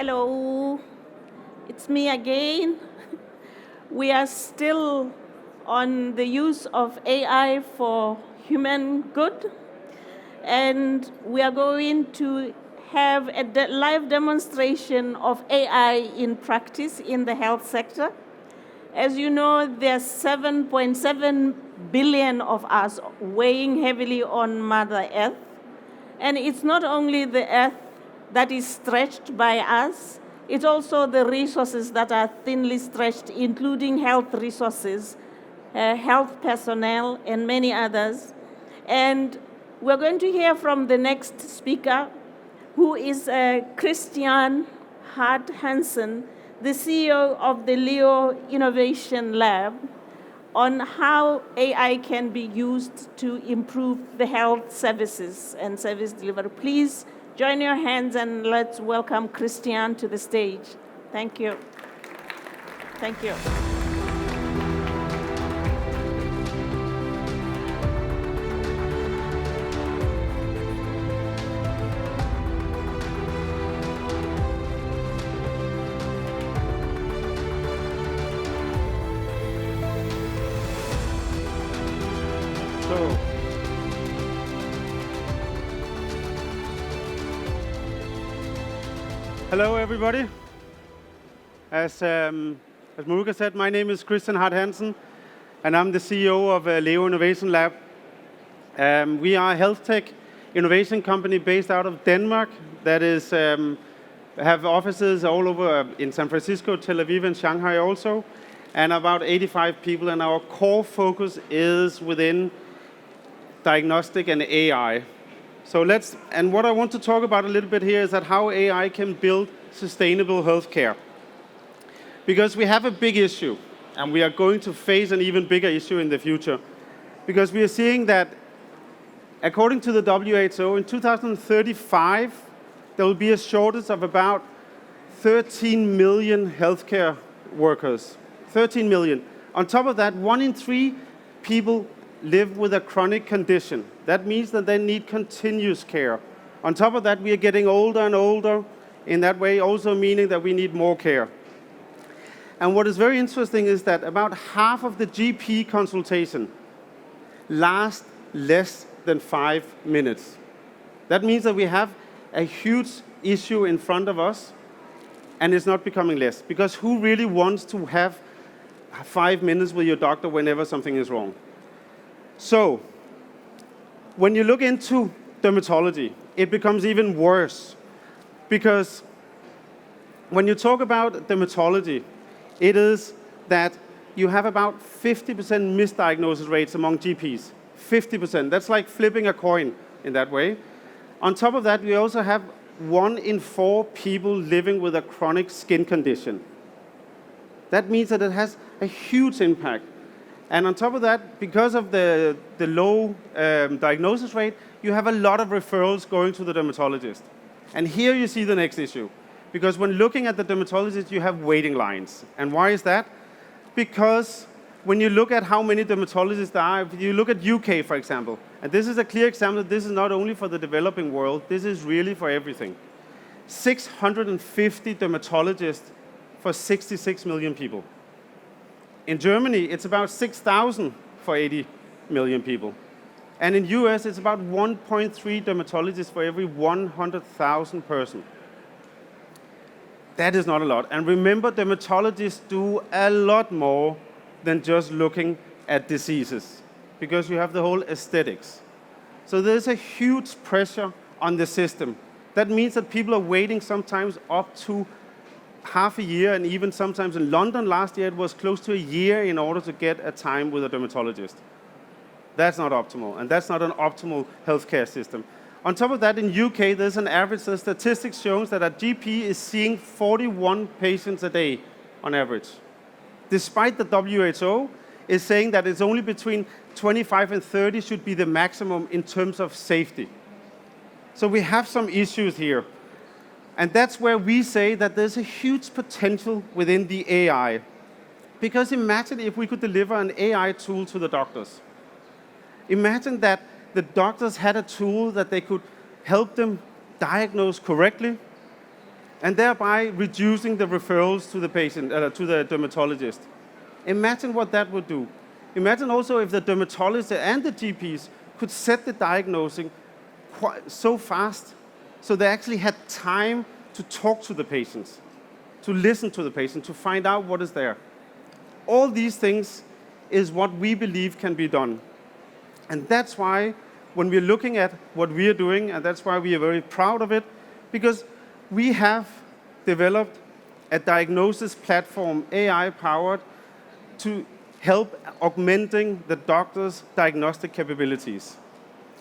Hello, it's me again. We are still on the use of AI for human good, and we are going to have a live demonstration of AI in practice in the health sector. As you know, there's 7.7 billion of us weighing heavily on Mother Earth. And it's not only the earth that is stretched by us, it's also the resources that are thinly stretched, including health resources, health personnel, and many others. And we're going to hear from the next speaker, who is Kristian Hart-Hansen, the CEO of the Leo Innovation Lab, on how AI can be used to improve the health services and service delivery. Please join your hands and let's welcome Kristian to the stage. Thank you. Thank you. Hello, everybody. As Maruka said, my name is Kristian Hart-Hansen, and I'm the CEO of Leo Innovation Lab. We are a health tech innovation company based out of Denmark that is have offices all over in San Francisco, Tel Aviv, and Shanghai also, and about 85 people. And our core focus is within diagnostic and AI. And what I want to talk about a little bit here is that how AI can build sustainable healthcare. Because we have a big issue, and we are going to face an even bigger issue in the future. Because we are seeing that, according to the WHO, in 2035, there will be a shortage of about 13 million healthcare workers. 13 million. On top of that, 1 in 3 people live with a chronic condition. That means that they need continuous care. On top of that, we are getting older and older, in that way also meaning that we need more care. And what is very interesting is that about half of the GP consultation lasts less than 5 minutes. That means that we have a huge issue in front of us, and it's not becoming less. Because who really wants to have 5 minutes with your doctor whenever something is wrong? So, when you look into dermatology, it becomes even worse. Because when you talk about dermatology, it is that you have about 50% misdiagnosis rates among GPs. 50%. That's like flipping a coin in that way. On top of that, we also have 1 in 4 people living with a chronic skin condition. That means that it has a huge impact. And on top of that, because of the low diagnosis rate, you have a lot of referrals going to the dermatologist. And here you see the next issue. Because when looking at the dermatologist, you have waiting lines. And why is that? Because when you look at how many dermatologists there are, if you look at UK, for example, and this is a clear example, this is not only for the developing world, this is really for everything. 650 dermatologists for 66 million people. In Germany, it's about 6,000 for 80 million people. And in US, it's about 1.3 dermatologists for every 100,000 person. That is not a lot. And remember, dermatologists do a lot more than just looking at diseases, because you have the whole aesthetics. So there's a huge pressure on the system. That means that people are waiting sometimes up to half a year, and even sometimes in London last year, it was close to a year in order to get a time with a dermatologist. That's not optimal, and that's not an optimal healthcare system. On top of that, in UK, there's an average, the statistics shows that a GP is seeing 41 patients a day on average. Despite the WHO is saying that it's only between 25 and 30 should be the maximum in terms of safety. So we have some issues here. And that's where we say that there's a huge potential within the AI. Because imagine if we could deliver an AI tool to the doctors. Imagine that the doctors had a tool that they could help them diagnose correctly, and thereby reducing the referrals to the patient, to the dermatologist. Imagine what that would do. Imagine also if the dermatologist and the GPs could set the diagnosing so fast, so they actually had time to talk to the patients, to listen to the patient, to find out what is there. All these things is what we believe can be done. And that's why when we're looking at what we are doing, and that's why we are very proud of it, because we have developed a diagnosis platform, AI-powered, to help augmenting the doctor's diagnostic capabilities.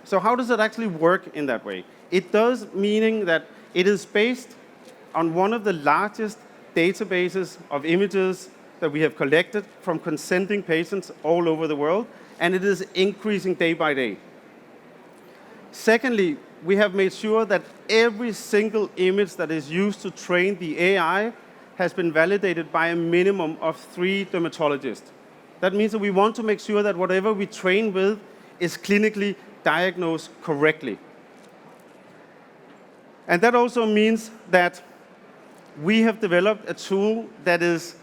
So how does it actually work in that way? It does, meaning that it is based on one of the largest databases of images that we have collected from consenting patients all over the world, and it is increasing day by day. Secondly, we have made sure that every single image that is used to train the AI has been validated by a minimum of 3 dermatologists. That means that we want to make sure that whatever we train with is clinically diagnosed correctly. And that also means that we have developed a tool that is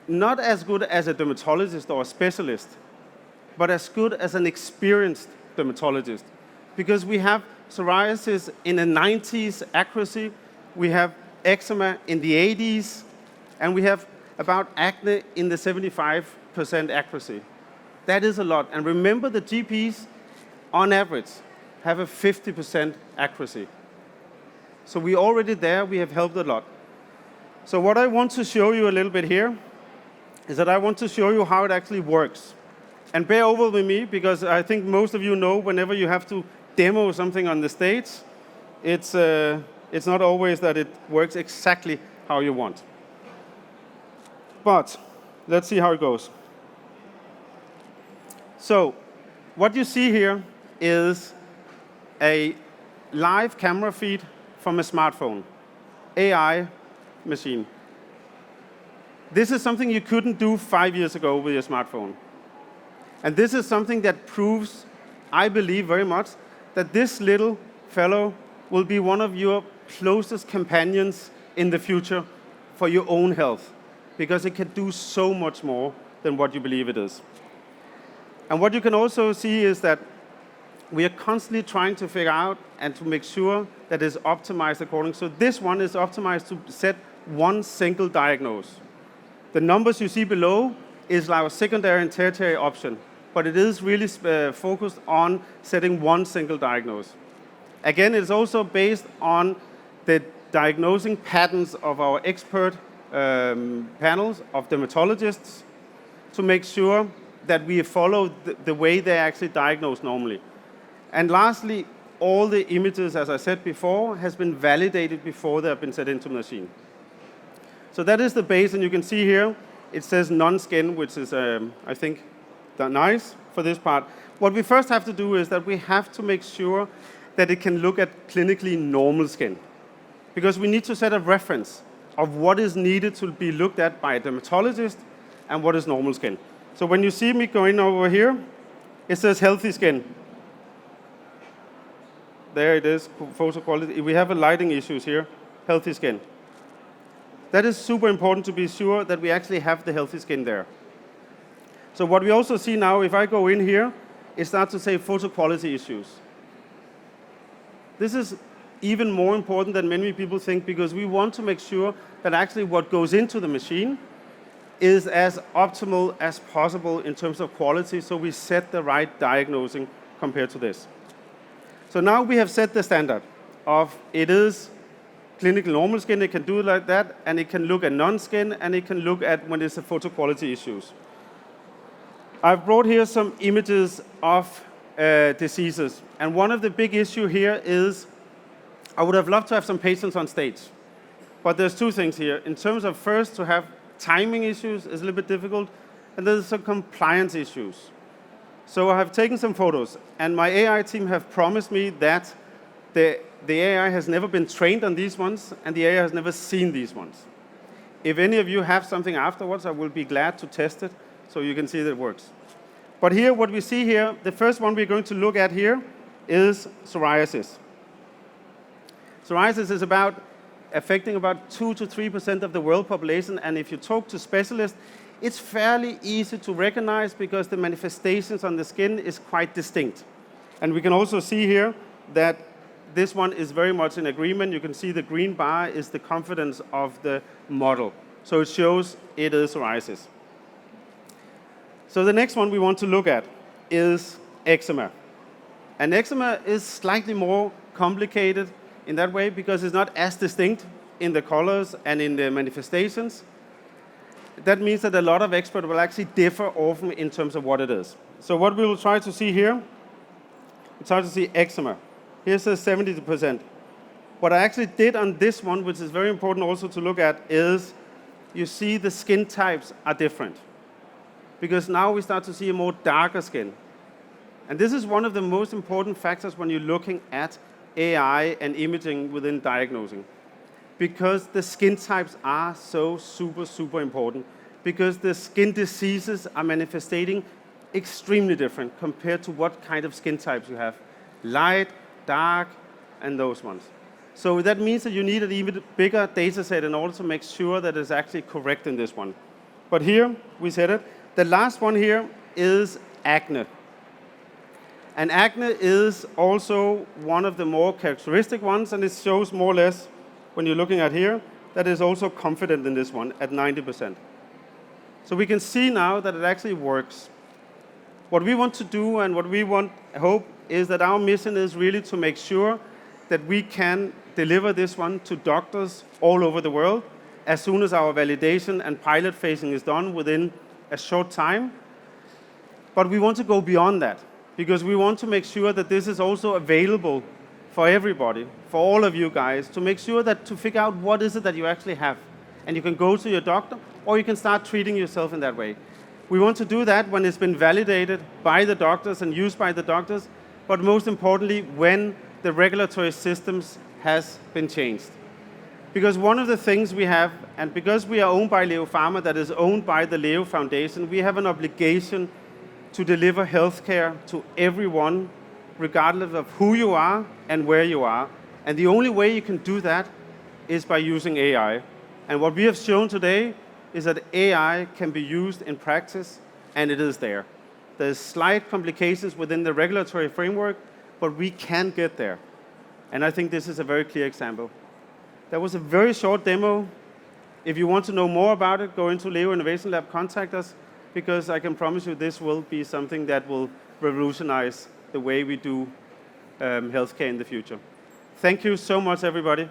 not as good as a dermatologist or a specialist, but as good as an experienced dermatologist. Because we have psoriasis in a 90s accuracy, we have eczema in the 80s, and we have about acne in the 75% accuracy. That is a lot. And remember, the GPs, on average, have a 50% accuracy. So we're already there, we have helped a lot. So what I want to show you a little bit here is that I want to show you how it actually works. And bear over with me, because I think most of you know whenever you have to demo something on the stage, it's not always that it works exactly how you want. But let's see how it goes. So what you see here is a live camera feed from a smartphone, AI machine. This is something you couldn't do 5 years ago with your smartphone. And this is something that proves, I believe very much, that this little fellow will be one of your closest companions in the future for your own health, because it can do so much more than what you believe it is. And what you can also see is that we are constantly trying to figure out and to make sure that it's optimized according. So this one is optimized to set one single diagnose. The numbers you see below is our secondary and tertiary option, but it is really focused on setting one single diagnose. Again, it's also based on the diagnosing patterns of our expert panels of dermatologists to make sure that we follow the way they actually diagnose normally. And lastly, all the images, as I said before, has been validated before they have been set into the machine. So that is the base, and you can see here, it says non-skin, which is, I think, nice for this part. What we first have to do is that we have to make sure that it can look at clinically normal skin. Because we need to set a reference of what is needed to be looked at by a dermatologist and what is normal skin. So when you see me going over here, it says healthy skin. There it is, photo quality. We have a lighting issues here, healthy skin. That is super important to be sure that we actually have the healthy skin there. So what we also see now, if I go in here, it starts to say photo quality issues. This is even more important than many people think, because we want to make sure that actually what goes into the machine is as optimal as possible in terms of quality, so we set the right diagnosing compared to this. So now we have set the standard of it is clinical normal skin, it can do like that, and it can look at non-skin, and it can look at when it's a photo quality issues. I've brought here some images of diseases, and one of the big issue here is I would have loved to have some patients on stage, but there's two things here. In terms of first, to have timing issues is a little bit difficult, and there's some compliance issues. So I have taken some photos, and my AI team have promised me that the AI has never been trained on these ones, and the AI has never seen these ones. If any of you have something afterwards, I will be glad to test it so you can see that it works. But here, what we see here, the first one we're going to look at here is psoriasis. Psoriasis is about affecting about 2 to 3% of the world population, and if you talk to specialists, it's fairly easy to recognize because the manifestations on the skin is quite distinct. And we can also see here that this one is very much in agreement. You can see the green bar is the confidence of the model. So it shows it is psoriasis. So the next one we want to look at is eczema. And eczema is slightly more complicated in that way because it's not as distinct in the colors and in the manifestations. That means that a lot of experts will actually differ often in terms of what it is. So what we will try to see here, we try to see eczema. Here says 70%. What I actually did on this one, which is very important also to look at, is you see the skin types are different. Because now we start to see a more darker skin. And this is one of the most important factors when you're looking at AI and imaging within diagnosing. Because the skin types are so super important. Because the skin diseases are manifesting extremely different compared to what kind of skin types you have. Light, dark, and those ones. So that means that you need an even bigger data set in order to make sure that it's actually correct in this one. But here, we said it. The last one here is acne. And acne is also one of the more characteristic ones, and it shows more or less, when you're looking at here, that is also confident in this one at 90%. So we can see now that it actually works. What we want to do and what we hope is that our mission is really to make sure that we can deliver this one to doctors all over the world as soon as our validation and pilot phasing is done within a short time. But we want to go beyond that because we want to make sure that this is also available for everybody, for all of you guys, to make sure that to figure out what is it that you actually have. And you can go to your doctor or you can start treating yourself in that way. We want to do that when it's been validated by the doctors and used by the doctors, but most importantly, when the regulatory systems has been changed. Because one of the things we have, and because we are owned by Leo Pharma, that is owned by the Leo Foundation, we have an obligation to deliver healthcare to everyone, regardless of who you are and where you are. And the only way you can do that is by using AI. And what we have shown today is that AI can be used in practice, and it is there. There's slight complications within the regulatory framework, but we can get there. And I think this is a very clear example. That was a very short demo. If you want to know more about it, go into Leo Innovation Lab, contact us, because I can promise you this will be something that will revolutionize the way we do healthcare in the future. Thank you so much, everybody.